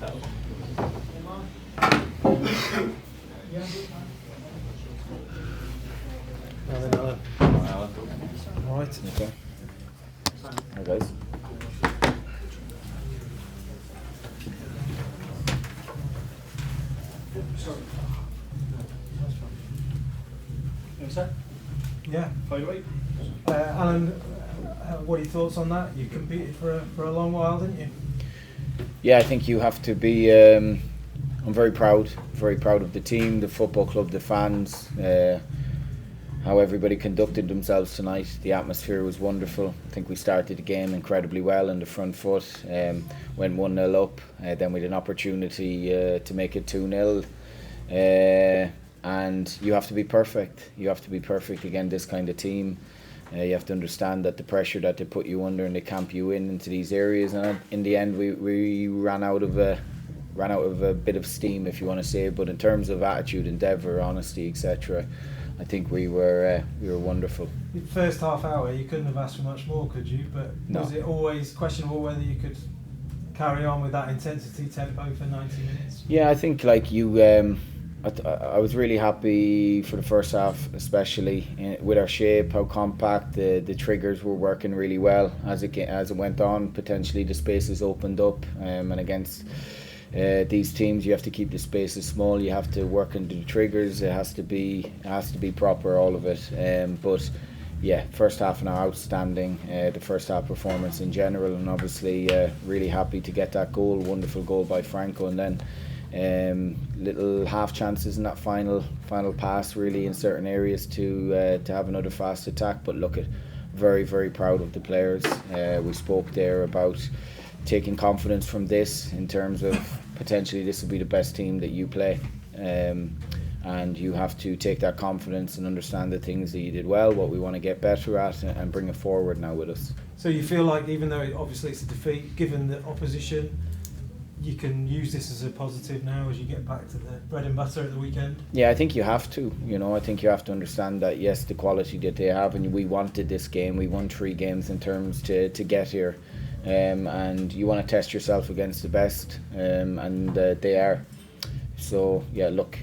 Alan. All right. Okay. Hi guys. Yeah. Alan, what are your thoughts on that? You competed for a long while, didn't you? Yeah, I think you have to be. I'm very proud of the team, the football club, the fans. How everybody conducted themselves tonight. The atmosphere was wonderful. I think we started the game incredibly well in the front foot. Went 1-0 up. Then we had an opportunity to make it 2-0. And you have to be perfect. You have to be perfect against this kind of team. You have to understand that the pressure that they put you under and they camp you into these areas. And in the end, we ran out of a bit of steam, if you want to say. But in terms of attitude, endeavour, honesty, etc., I think we were wonderful. The first half hour, you couldn't have asked for much more, could you? But No. Was it always questionable whether you could carry on with that intensity tempo for 90 minutes? Yeah, I think like you. I was really happy for the first half, especially with our shape, how compact the triggers were working really well as it went on. Potentially the spaces opened up, and against these teams, you have to keep the spaces small. You have to work into the triggers. It has to be proper, all of it. But yeah, first half an hour outstanding. The first half performance in general, and obviously really happy to get that goal. Wonderful goal by Franco, and then. Little half chances in that final pass, really, in certain areas to have another fast attack. But look, very proud of the players. We spoke there about taking confidence from this in terms of potentially this will be the best team that you play, and you have to take that confidence and understand the things that you did well, what we want to get better at, and bring it forward now with us. So you feel like, even though obviously it's a defeat, given the opposition, you can use this as a positive now as you get back to the bread and butter at the weekend? Yeah, I think you have to. I think you have to understand that, yes, the quality that they have, and we wanted this game. We won 3 games in terms to get here, and you want to test yourself against the best, and they are. So yeah, look,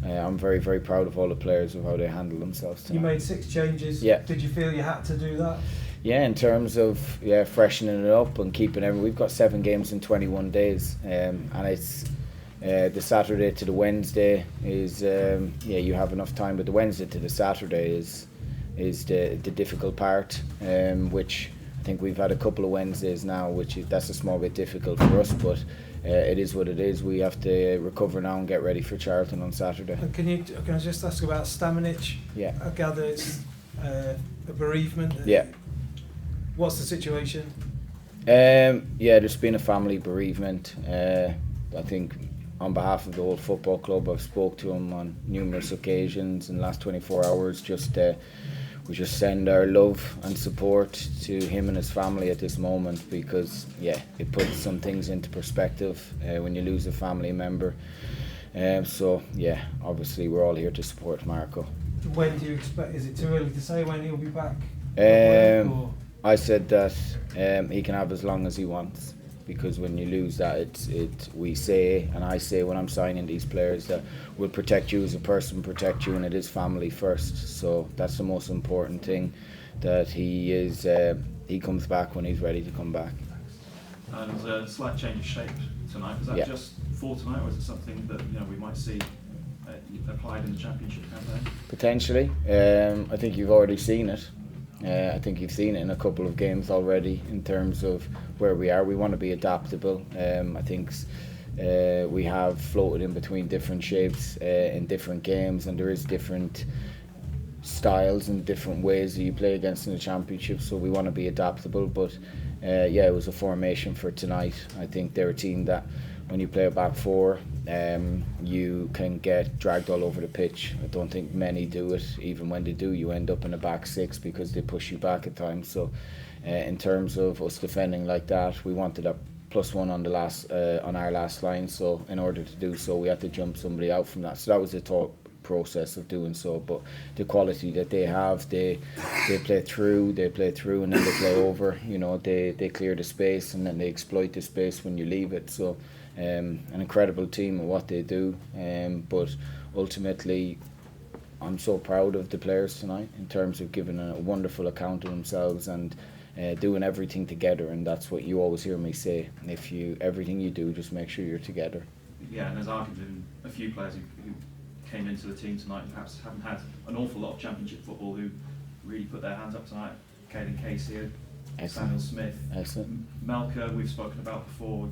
I'm very proud of all the players of how they handle themselves tonight. You made 6 changes. Yeah. Did you feel you had to do that? Yeah, in terms of freshening it up and keeping everything. We've got 7 games in 21 days, and it's the Saturday to the Wednesday is you have enough time, but the Wednesday to the Saturday is the difficult part, which I think we've had a couple of Wednesdays now, that's a small bit difficult for us, but it is what it is. We have to recover now and get ready for Charlton on Saturday. And can I just ask about Stamenic? Yeah. I gather it's a bereavement. Yeah. What's the situation? There's been a family bereavement. I think on behalf of the whole football club, I've spoke to him on numerous occasions in the last 24 hours. We just send our love and support to him and his family at this moment, because it puts some things into perspective when you lose a family member. Obviously we're all here to support Marco. When do you expect? Is it too early to say when he'll be back? I said that he can have as long as he wants, because when you lose that, we say, and I say when I'm signing these players, that we'll protect you as a person, protect you, and it is family first. So that's the most important thing, that he comes back when he's ready to come back. And there's a slight change of shape tonight. Is that just for tonight, or is it something that we might see applied in the Championship campaign? Potentially. I think you've already seen it. I think you've seen it in a couple of games already in terms of where we are. We want to be adaptable. I think we have floated in between different shapes in different games, and there is different styles and different ways that you play against in the Championship, so we want to be adaptable. But it was a formation for tonight. I think they're a team that when you play a back 4, you can get dragged all over the pitch. I don't think many do it. Even when they do, you end up in a back 6 because they push you back at times. So in terms of us defending like that, we wanted a +1 on our last line. So in order to do so, we had to jump somebody out from that. So that was the thought process of doing so. But the quality that they have, they play through, and then they play over. They clear the space, and then they exploit the space when you leave it. So an incredible team and what they do. But ultimately, I'm so proud of the players tonight in terms of giving a wonderful account of themselves and doing everything together. And that's what you always hear me say. Everything you do, just make sure you're together. Yeah, and there's arguably been a few players who came into the team tonight and perhaps haven't had an awful lot of Championship football who really put their hands up tonight. Caden Casey, Samuel Smith, Melker, we've spoken about before.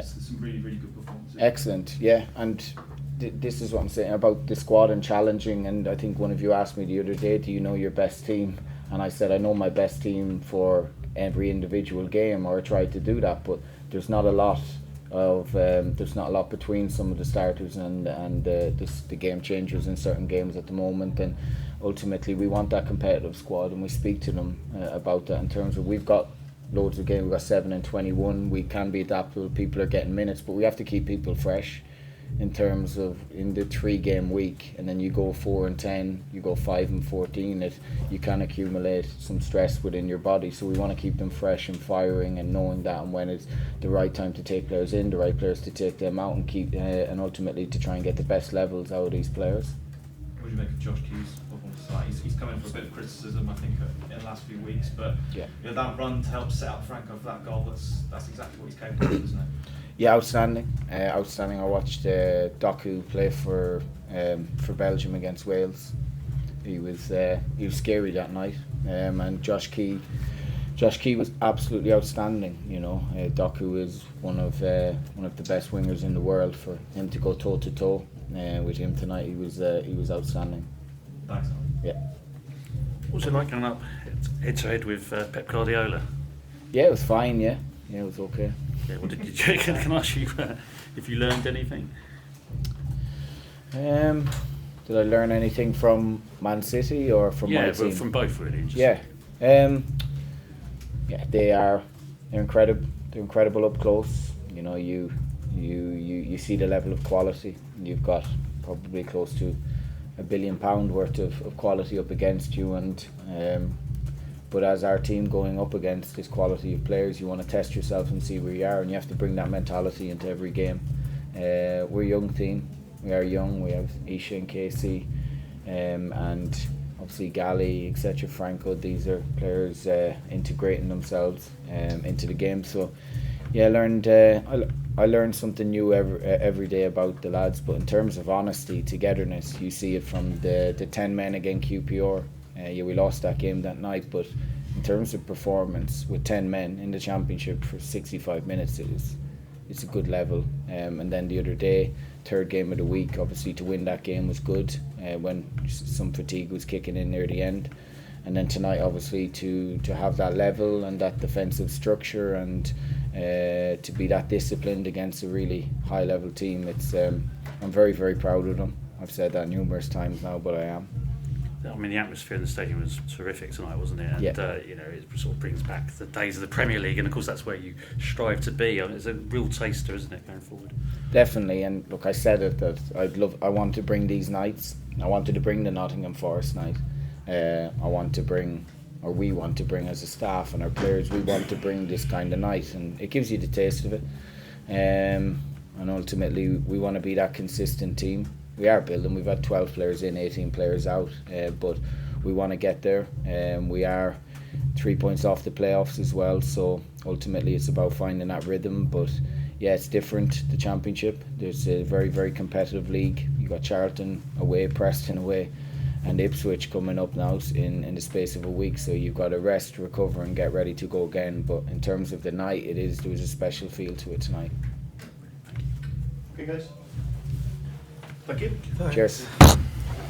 Some really, really good performances. Excellent, yeah, and this is what I'm saying about the squad and challenging. And I think one of you asked me the other day, do you know your best team? And I said I know my best team for every individual game, or I try to do that, but there's not a lot between some of the starters and the game changers in certain games at the moment. And ultimately we want that competitive squad, and we speak to them about that in terms of we've got loads of games. We've got 7 and 21. We can be adaptable. People are getting minutes, but we have to keep people fresh in terms of in the 3-game week, and then you go 4 and 10, you go 5 and 14. You can accumulate some stress within your body, so we want to keep them fresh and firing and knowing that, and when it's the right time to take players in, the right players to take them out, and keep and ultimately to try and get the best levels out of these players. What do you make of Josh Key's performance tonight? He's come in for a bit of criticism, I think, in the last few weeks, but that run to help set up Franco for that goal, that's exactly what he's capable of, isn't it? Yeah, outstanding. I watched Doku play for Belgium against Wales. He was scary that night, and Josh Key was absolutely outstanding. Doku is one of the best wingers in the world. For him to go toe to toe with him tonight, he was outstanding. Thanks. Yeah. What's it like going up head to head with Pep Guardiola? Yeah, it was fine. Yeah, it was okay. Yeah, well, can I ask you if you learned anything? Did I learn anything from Man City or from my team? Yeah, from both really. Yeah, they're incredible. They're incredible up close. You see the level of quality. You've got probably close to £1 billion worth of quality up against you, and but as our team going up against this quality of players, you want to test yourself and see where you are, and you have to bring that mentality into every game. We're a young team. We are young. We have Isha and Casey, and obviously Gali, etc. Franco. These are players integrating themselves into the game. So yeah, I learned something new every day about the lads. But in terms of honesty, togetherness, you see it from the 10 men against QPR. We lost that game that night, but in terms of performance with 10 men in the Championship for 65 minutes, it's a good level. And then the other day, 3rd game of the week, obviously to win that game was good when some fatigue was kicking in near the end. And then tonight, obviously, to have that level and that defensive structure and to be that disciplined against a really high level team, I'm very, very proud of them. I've said that numerous times now, but I am. I mean, the atmosphere in the stadium was terrific tonight, wasn't it? And it sort of brings back the days of the Premier League, and of course that's where you strive to be. I mean, it's a real taster, isn't it, going forward? Definitely, and look, I said it that I want to bring these nights. I wanted to bring the Nottingham Forest night. We want to bring as a staff and our players. We want to bring this kind of night, and it gives you the taste of it. And ultimately, we want to be that consistent team. We are building. We've had 12 players in, 18 players out, but we want to get there. We are 3 points off the playoffs as well, so ultimately it's about finding that rhythm. But yeah, it's different, the Championship. There's a very, very competitive league. You got Charlton away, Preston away, and Ipswich coming up now in the space of a week, so you've got to rest, recover and get ready to go again. But in terms of the night, there was a special feel to it tonight. Okay guys, thank you. Thanks. Cheers.